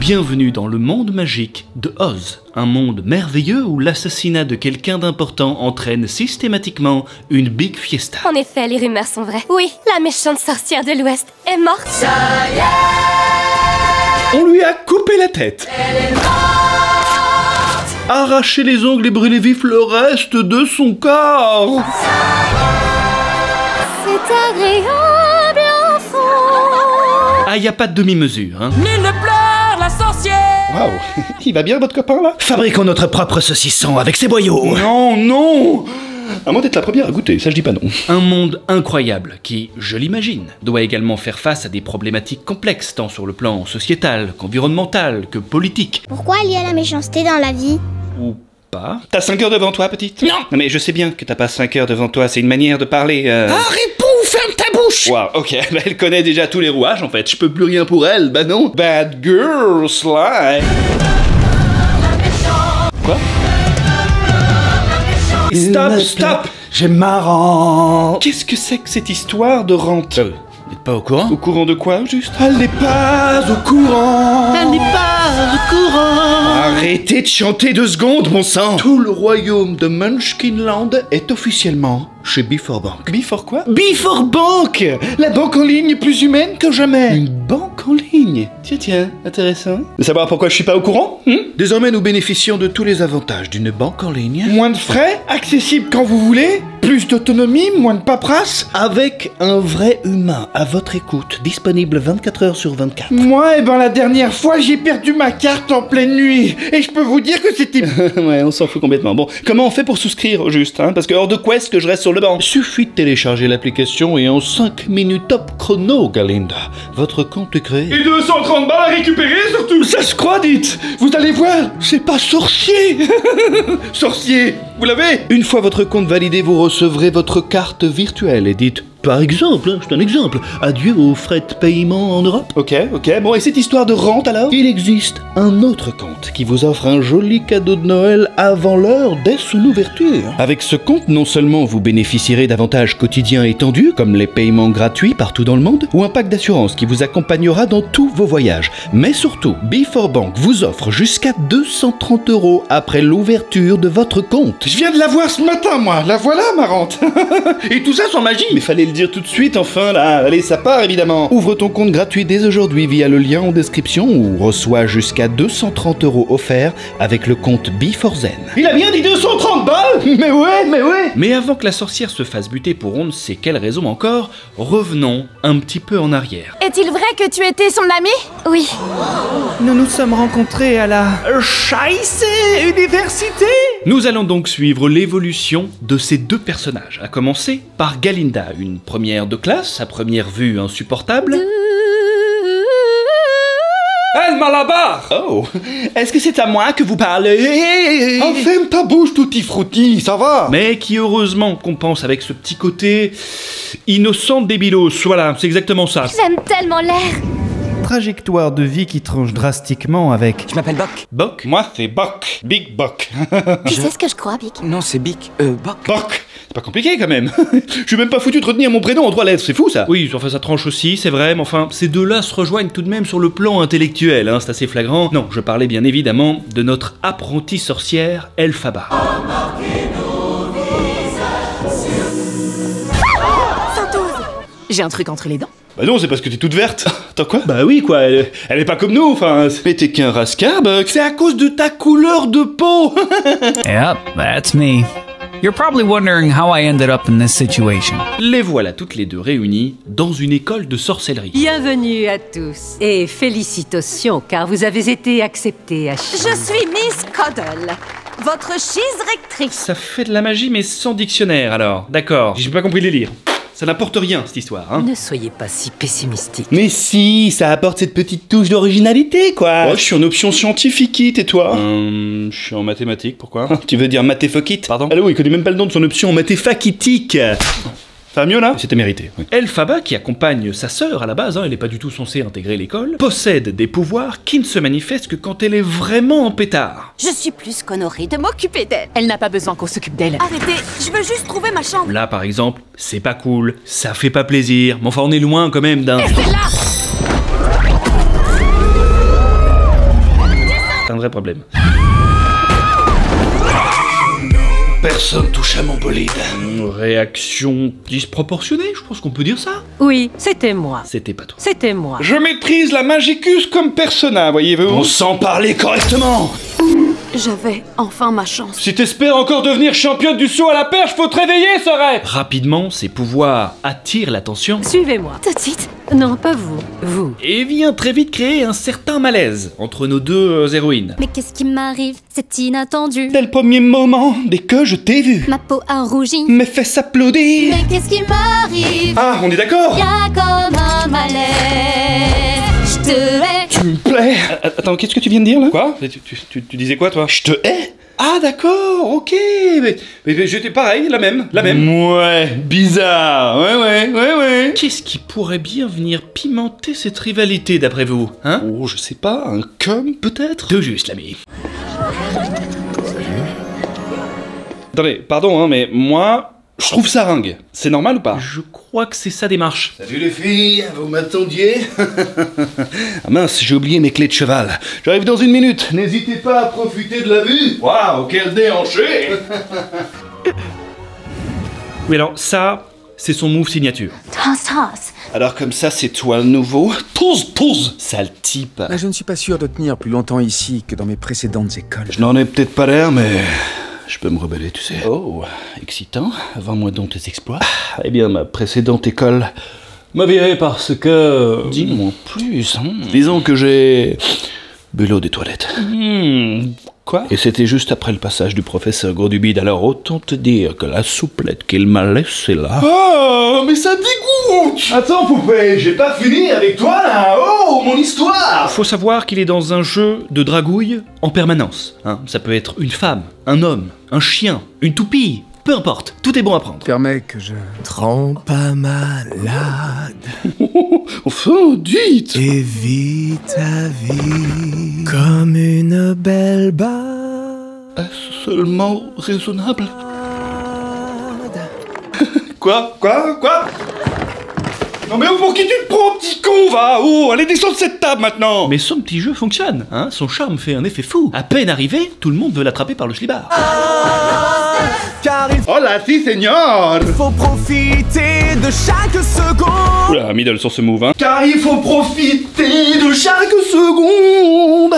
Bienvenue dans le monde magique de Oz, un monde merveilleux où l'assassinat de quelqu'un d'important entraîne systématiquement une big fiesta. En effet, les rumeurs sont vraies. Oui, la méchante sorcière de l'Ouest est morte. Ça y est, on lui a coupé la tête. Elle est morte. Arraché les ongles et brûlé vif le reste de son corps. C'est agréable, enfant. Ah, y a pas de demi-mesure, hein. Nul ne pleure, la sorcière. Waouh, il va bien votre copain là? Fabriquons notre propre saucisson avec ces boyaux. Non, non. À moins d'être la première à goûter, ça je dis pas non. Un monde incroyable qui, je l'imagine, doit également faire face à des problématiques complexes, tant sur le plan sociétal, qu'environnemental, que politique. Pourquoi il y a la méchanceté dans la vie? Ou pas. T'as 5 heures devant toi, petite? Non. Non mais je sais bien que t'as pas 5 heures devant toi, c'est une manière de parler. Réponds, ferme ta bouche. Waouh, ok, bah, elle connaît déjà tous les rouages en fait, je peux plus rien pour elle, bah non. Bad girl, slide. Quoi? Stop, stop! J'ai marrant. Qu'est-ce que c'est que cette histoire de rente? Vous n'êtes pas au courant? Au courant de quoi, juste? Elle n'est pas au courant! Elle n'est pas au courant. Arrêtez de chanter 2 secondes, mon sang! Tout le royaume de Munchkinland est officiellement chez Before-Bank. Before quoi? Before-Bank! La banque en ligne est plus humaine que jamais! Une banque en ligne? Tiens, intéressant. De savoir pourquoi je suis pas au courant? Désormais, nous bénéficions de tous les avantages d'une banque en ligne. Moins de frais, accessible quand vous voulez, plus d'autonomie, moins de paperasse. Avec un vrai humain à votre écoute, disponible 24 heures sur 24. Moi, la dernière fois, j'ai perdu ma carte en pleine nuit. Et je peux vous dire que c'était... Ouais, on s'en fout complètement. Bon, comment on fait pour souscrire au juste, hein? Parce que hors de quest que je reste sur le banc. Suffit de télécharger l'application et en 5 minutes top chrono, Galinda, votre compte est créé. Et 230 balles à récupérer surtout. Ça se croit, dites. Vous allez voir, c'est pas sorcier. Sorcier, vous l'avez? Une fois votre compte validé, vous recevrez votre carte virtuelle et dites... Par exemple, c'est un exemple, adieu aux frais de paiement en Europe. Ok, bon, et cette histoire de rente alors? Il existe un autre compte qui vous offre un joli cadeau de Noël avant l'heure dès son ouverture. Avec ce compte, non seulement vous bénéficierez d'avantages quotidiens étendus, comme les paiements gratuits partout dans le monde, ou un pack d'assurance qui vous accompagnera dans tous vos voyages, mais surtout, Before-Bank vous offre jusqu'à 230 € après l'ouverture de votre compte. Je viens de la voir ce matin, moi. La voilà, ma rente. Et tout ça sans magie. Mais fallait le dire tout de suite, enfin, là. Allez, ça part, évidemment. Ouvre ton compte gratuit dès aujourd'hui via le lien en description ou reçois jusqu'à 230 € offerts avec le compte Before-Zen. Il a bien dit 230 balles. Mais ouais. Mais avant que la sorcière se fasse buter pour on ne sait quelle raison encore, revenons un petit peu en arrière. Est-il vrai que tu étais son ami? Oui. Nous nous sommes rencontrés à la... Scheisse Université. Nous allons donc suivre l'évolution de ces 2 personnages, à commencer par Galinda, une première de classe, à première vue insupportable. Elle Malabar. Oh, est-ce que c'est à moi que vous parlez? Ferme ta bouche, tutti frutti, ça va. Mais qui heureusement compense avec ce petit côté innocent débilos, voilà, c'est exactement ça. J'aime tellement l'air. Trajectoire de vie qui tranche drastiquement avec... Je m'appelle Boc. Boc? Moi, c'est Boc. Big Boc. Tu sais ce que je crois, Bic? Non, c'est Bic. Boc. Boc. C'est pas compliqué quand même. Je suis même pas foutu de retenir mon prénom en 3 lettres, c'est fou ça. Oui, enfin ça tranche aussi, c'est vrai, mais enfin, ces 2-là se rejoignent tout de même sur le plan intellectuel, hein, c'est assez flagrant. Non, je parlais bien évidemment de notre apprentie sorcière, Elphaba. J'ai un truc entre les dents. Bah non, c'est parce que t'es toute verte. Attends quoi? Bah oui quoi, elle est pas comme nous, enfin... Mais t'es qu'un rascar, Buck. C'est à cause de ta couleur de peau. Yep, that's me. You're probably wondering how I ended up in this situation. Les voilà toutes les 2 réunies dans une école de sorcellerie. Bienvenue à tous et félicitations car vous avez été acceptés à Chine. Je suis Miss Coddle, votre rectrice. Ça fait de la magie mais sans dictionnaire alors. D'accord, j'ai pas compris les lire. Ça n'apporte rien, cette histoire, hein. Ne soyez pas si pessimistique. Mais si, ça apporte cette petite touche d'originalité, quoi. Oh, je suis en option scientifique, et toi? Je suis en mathématiques, pourquoi? Tu veux dire mathéfoquite? Pardon? Allô, il connaît même pas le nom de son option en mathéfaquitique. Ça va mieux là? C'était mérité. Oui. Elphaba, qui accompagne sa sœur à la base, hein, elle est pas du tout censée intégrer l'école, possède des pouvoirs qui ne se manifestent que quand elle est vraiment en pétard. Je suis plus qu'honorée de m'occuper d'elle. Elle n'a pas besoin qu'on s'occupe d'elle. Arrêtez, je veux juste trouver ma chambre. Là par exemple, c'est pas cool, ça fait pas plaisir, mais enfin on est loin quand même d'un... Restez là. vrai problème. Personne touche à mon bolide. Réaction disproportionnée, je pense qu'on peut dire ça. Oui, c'était moi. C'était pas toi. C'était moi. Je maîtrise la magicus comme persona, voyez-vous. On s'en parlait correctement. J'avais enfin ma chance. Si t'espères encore devenir championne du saut à la perche, faut te réveiller, Sorette. Rapidement, ses pouvoirs attirent l'attention. Suivez-moi. Tout de suite. Non, pas vous. Vous. Et vient très vite créer un certain malaise entre nos deux héroïnes. Mais qu'est-ce qui m'arrive? C'est inattendu. Dès le premier moment, dès que je t'ai vu, Ma peau a rougi. mes fesses applaudir. Mais qu'est-ce qui m'arrive? Ah, on est d'accord? Y'a comme un malaise. Je te hais. Tu me plais. Attends, qu'est-ce que tu viens de dire là? Quoi? Tu disais quoi toi? Je te hais? Ah d'accord, ok. Mais j'étais pareil, la même. Ouais, bizarre. Ouais. Qu'est-ce qui pourrait bien venir pimenter cette rivalité d'après vous, hein? Oh, je sais pas, un cum peut-être? Tout juste, l'ami. Attendez, pardon, hein, mais moi, je trouve ça ringue. C'est normal ou pas? Je crois que c'est sa démarche. Salut les filles, vous m'attendiez? Ah mince, j'ai oublié mes clés de cheval. J'arrive dans une minute. N'hésitez pas à profiter de la vue. Waouh, quel déhanché! Oui, alors ça, c'est son move signature. Alors comme ça, c'est toi le nouveau? Touze, sale type. Je ne suis pas sûr de tenir plus longtemps ici que dans mes précédentes écoles. Je n'en ai peut-être pas l'air, mais je peux me rebeller, tu sais. Oh, excitant. Vends-moi donc tes exploits. Eh bien, ma précédente école m'a viré parce que... Dis-moi plus. Disons que j'ai bu l'eau des toilettes. Quoi? Et c'était juste après le passage du professeur Gros du Bide, alors autant te dire que la souplette qu'il m'a laissée là... Oh, mais ça dégoûte! Attends, poupée, j'ai pas fini avec toi là! Oh, mon histoire! Faut savoir qu'il est dans un jeu de dragouille en permanence. Hein. Ça peut être une femme, un homme, un chien, une toupie, peu importe, tout est bon à prendre. Permets que je... Trompe pas malade. Enfin, dites! Et vis ta vie comme une belle base. Est-ce seulement raisonnable? Quoi? Non mais pour qui tu te prends, petit con, va? Oh, allez, descends de cette table maintenant! Mais son petit jeu fonctionne, hein. Son charme fait un effet fou. À peine arrivé, tout le monde veut l'attraper par le slibard. Car il Hola, si, señor! faut profiter de chaque seconde. Oula, middle sur ce move, hein. Car il faut profiter de chaque seconde!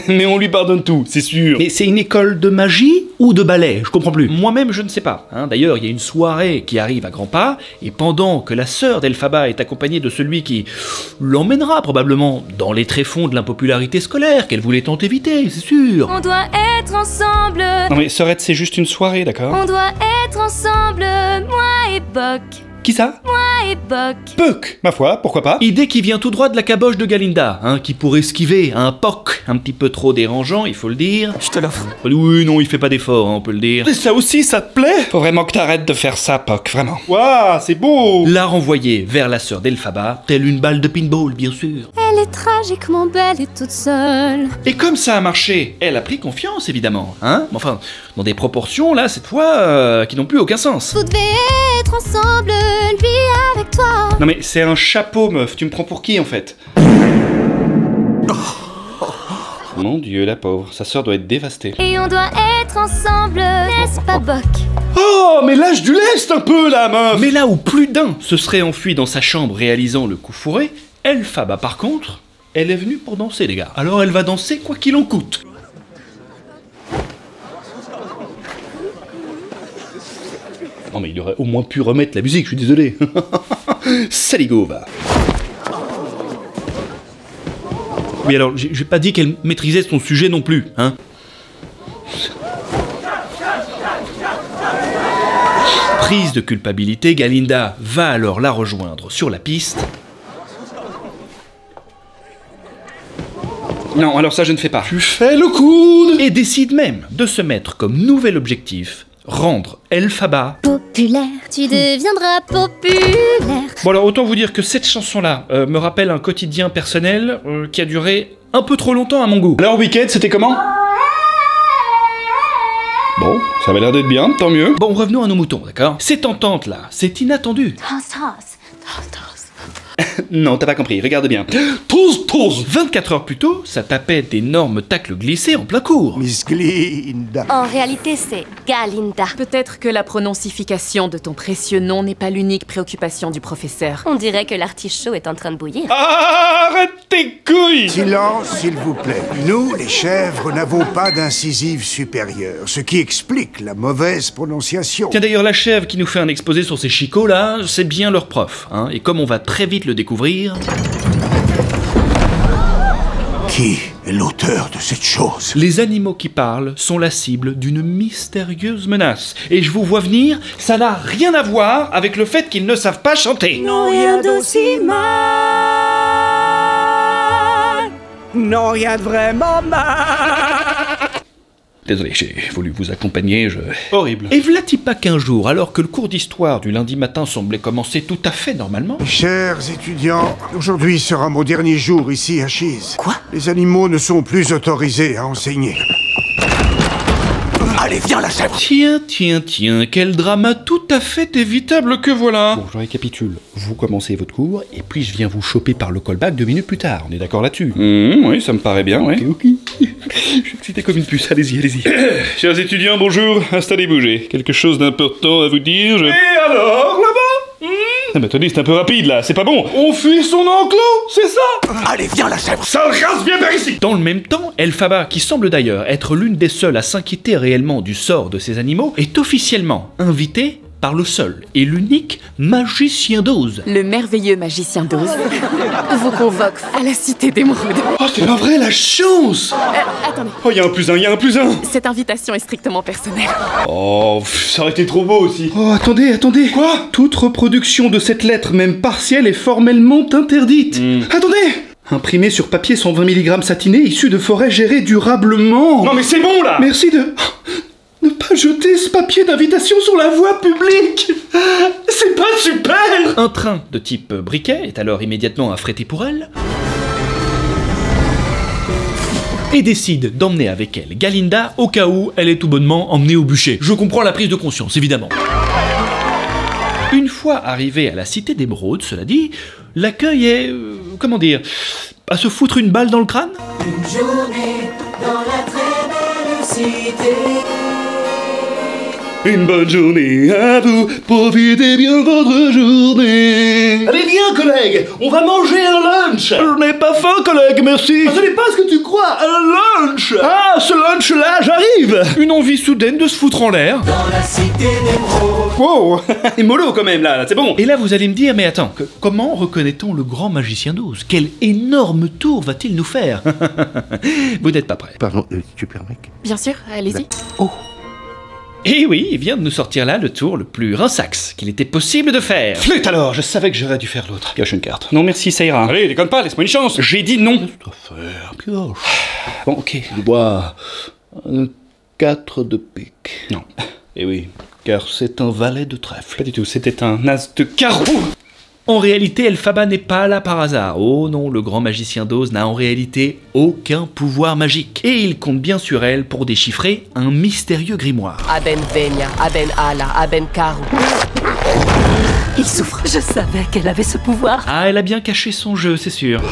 Mais on lui pardonne tout, c'est sûr. Mais c'est une école de magie ou de ballet? Je comprends plus. Moi-même, je ne sais pas. Hein. D'ailleurs, il y a une soirée qui arrive à grands pas, et pendant que la sœur d'Elphaba est accompagnée de celui qui l'emmènera probablement dans les tréfonds de l'impopularité scolaire qu'elle voulait tant éviter, c'est sûr. On doit être ensemble. Non mais Sorette, c'est juste une soirée, d'accord? On doit être ensemble, moi et Boc. Qui ça? Moi et Boc. Puck, ma foi, pourquoi pas? Idée qui vient tout droit de la caboche de Galinda, hein, qui pour esquiver un POC un petit peu trop dérangeant, il faut le dire. Je te l'offre. Oui, non, il fait pas d'effort, hein, on peut le dire. Et ça aussi, ça te plaît? Faut vraiment que t'arrêtes de faire ça, Puck, vraiment. Waouh, c'est beau! La renvoyer vers la sœur d'Elphaba, telle une balle de pinball, bien sûr. Elle est tragiquement belle et toute seule. Et comme ça a marché, elle a pris confiance, évidemment, hein. Enfin, dans des proportions, là, cette fois, qui n'ont plus aucun sens. Vous devez être ensemble, lui avec toi. Non mais c'est un chapeau, meuf, tu me prends pour qui, en fait? Mon Dieu, la pauvre, sa sœur doit être dévastée. Et on doit être ensemble, n'est-ce pas, Boc? Oh, mais lâche du lest un peu, là, meuf! Mais là où plus d'un se serait enfui dans sa chambre réalisant le coup fourré, Elphaba, par contre, elle est venue pour danser, les gars. Alors elle va danser quoi qu'il en coûte. Non mais il aurait au moins pu remettre la musique, je suis désolé. Saligo, va. Oui, alors, j'ai pas dit qu'elle maîtrisait son sujet non plus, hein. Prise de culpabilité, Galinda va alors la rejoindre sur la piste. Non, alors ça je ne fais pas. Tu fais le coude! Et décide même de se mettre comme nouvel objectif rendre Elphaba populaire. Tu deviendras populaire. Bon alors autant vous dire que cette chanson-là me rappelle un quotidien personnel qui a duré un peu trop longtemps à mon goût. Alors week-end, c'était comment? Bon, ça avait l'air d'être bien, tant mieux. Bon, revenons à nos moutons, d'accord? Cette entente-là, c'est inattendu. Non, t'as pas compris, regarde bien. 24 heures plus tôt, ça tapait d'énormes tacles glissés en plein cours. Miss Glinda. En réalité, c'est Galinda. Peut-être que la prononcification de ton précieux nom n'est pas l'unique préoccupation du professeur. On dirait que l'artichaut est en train de bouillir. Arrête tes couilles! Silence, s'il vous plaît. Nous, les chèvres, n'avons pas d'incisive supérieure, ce qui explique la mauvaise prononciation. Tiens d'ailleurs, la chèvre qui nous fait un exposé sur ces chicots là, c'est bien leur prof, hein. Et comme on va très vite le découvrir... Qui est l'auteur de cette chose? Les animaux qui parlent sont la cible d'une mystérieuse menace. Et je vous vois venir, ça n'a rien à voir avec le fait qu'ils ne savent pas chanter. Non, rien d'aussi mal. Non, rien de vraiment mal. Désolé, j'ai voulu vous accompagner, Horrible. Et v'là-t-il pas qu'un jour, alors que le cours d'histoire du lundi matin semblait commencer tout à fait normalement... Chers étudiants, aujourd'hui sera mon dernier jour ici à Cheese. Quoi? Les animaux ne sont plus autorisés à enseigner. Allez, viens la chèvre! Tiens, quel drama tout à fait évitable que voilà. Bon, je récapitule. Vous commencez votre cours, et puis je viens vous choper par le callback 2 minutes plus tard. On est d'accord là-dessus? Oui, ça me paraît bien, ouais. Ok. Je suis excité comme une puce, allez-y. Chers étudiants, bonjour, installez-vous, j'ai quelque chose d'important à vous dire, Et alors, là-bas? Ah bah attendez, c'est un peu rapide là, c'est pas bon. On fuit son enclos, c'est ça? Allez, viens la chèvre! Sale race, viens par ici! Dans le même temps, Elphaba, qui semble d'ailleurs être l'une des seules à s'inquiéter réellement du sort de ces animaux, est officiellement invitée par le seul et l'unique magicien d'Oz. Le merveilleux magicien d'Oz vous convoque à la cité d'émeraude. Oh, c'est pas vrai, la chance! Attendez. Oh, y'a un plus un! Cette invitation est strictement personnelle. Oh, ça aurait été trop beau aussi. Oh, attendez. Quoi? Toute reproduction de cette lettre, même partielle, est formellement interdite. Attendez! Imprimé sur papier 120 mg satiné, issu de forêts gérées durablement. Non mais c'est bon là! Merci de... ne pas jeter ce papier d'invitation sur la voie publique. C'est pas super! Un train de type briquet est alors immédiatement affrété pour elle et décide d'emmener avec elle Galinda au cas où elle est tout bonnement emmenée au bûcher. Je comprends la prise de conscience, évidemment. Une fois arrivée à la cité d'émeraude, cela dit, l'accueil est... comment dire... à se foutre une balle dans le crâne? Une journée dans la très belle cité. Une bonne journée à vous, profitez bien votre journée. Allez viens collègue, on va manger un lunch. Je n'ai pas faim collègue, merci. Ce n'est pas ce que tu crois, un lunch. Ah, ce lunch là, j'arrive. Une envie soudaine de se foutre en l'air. Dans la cité d'émeraude. Wow, et mollo quand même là, c'est bon. Et là vous allez me dire, mais attends, comment reconnaît-on le grand magicien d'Oz? Quel énorme tour va-t-il nous faire? Vous n'êtes pas prêts. Pardon, tu permets que... Bien sûr, allez-y. Oh. Et oui, il vient de nous sortir là le tour le plus rinsax qu'il était possible de faire. Flûte alors, je savais que j'aurais dû faire l'autre. Pioche une carte. Non merci, ça ira. Allez, déconne pas, laisse-moi une chance. J'ai dit non. Qu'est-ce que tu dois faire? Pioche. Bon, ok. Je dois... 4 de pique. Non. Eh oui, car c'est un valet de trèfle. Pas du tout, c'était un as de carreau. En réalité, Elphaba n'est pas là par hasard. Oh non, le grand magicien d'Oz n'a en réalité aucun pouvoir magique. Et il compte bien sur elle pour déchiffrer un mystérieux grimoire. Aben Venia, Aben Ala, Aben Karu. Il souffre. Je savais qu'elle avait ce pouvoir. Ah, elle a bien caché son jeu, c'est sûr.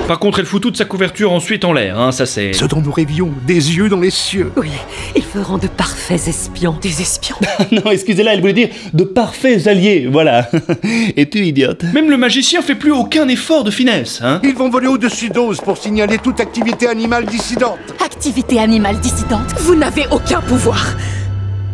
Par contre, elle fout toute sa couverture ensuite en l'air, hein, ça c'est... Ce dont nous rêvions, des yeux dans les cieux. Oui, ils feront de parfaits espions. Des espions? Non, excusez-la, elle voulait dire de parfaits alliés, voilà. Et tu idiote. Même le magicien fait plus aucun effort de finesse, hein. Ils vont voler au-dessus d'Oz pour signaler toute activité animale dissidente. Activité animale dissidente? Vous n'avez aucun pouvoir.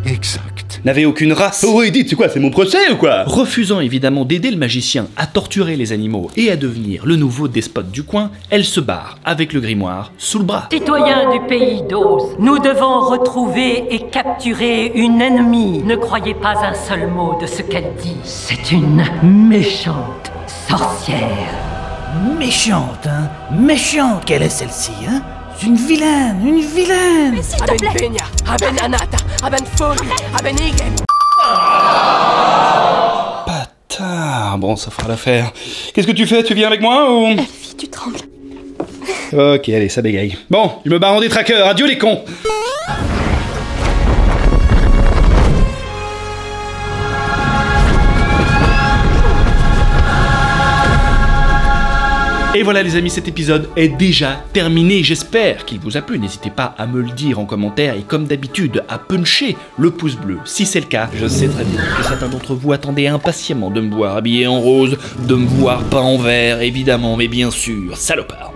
Exact. N'avait aucune race. Oh, dites, c'est quoi, c'est mon procès ou quoi? Refusant évidemment d'aider le magicien à torturer les animaux et à devenir le nouveau despote du coin, elle se barre avec le grimoire sous le bras. Citoyens du pays d'Oz, nous devons retrouver et capturer une ennemie. Ne croyez pas un seul mot de ce qu'elle dit. C'est une méchante sorcière. Méchante, hein? Méchante, quelle est celle-ci, hein? C'est une vilaine, une vilaine! Mais s'il te plaît! Aben Venia, Aben Anata, Aben Foli, Aben Igen. Bâtard, bon, ça fera l'affaire. Qu'est-ce que tu fais? Tu viens avec moi ou... Elfie, tu trembles. Ok, allez, ça bégaye. Bon, je me barre en détraqueur, adieu les cons! Et voilà les amis, cet épisode est déjà terminé. J'espère qu'il vous a plu. N'hésitez pas à me le dire en commentaire et comme d'habitude à puncher le pouce bleu si c'est le cas. Je sais très bien que certains d'entre vous attendaient impatiemment de me voir habillé en rose, de me voir pas en vert évidemment, mais bien sûr, salopard.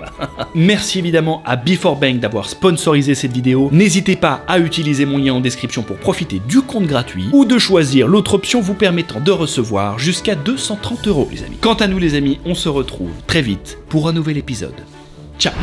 Merci évidemment à Before-Bank d'avoir sponsorisé cette vidéo. N'hésitez pas à utiliser mon lien en description pour profiter du compte gratuit ou de choisir l'autre option vous permettant de recevoir jusqu'à 230 € les amis. Quant à nous les amis, on se retrouve très vite pour un nouvel épisode. Ciao.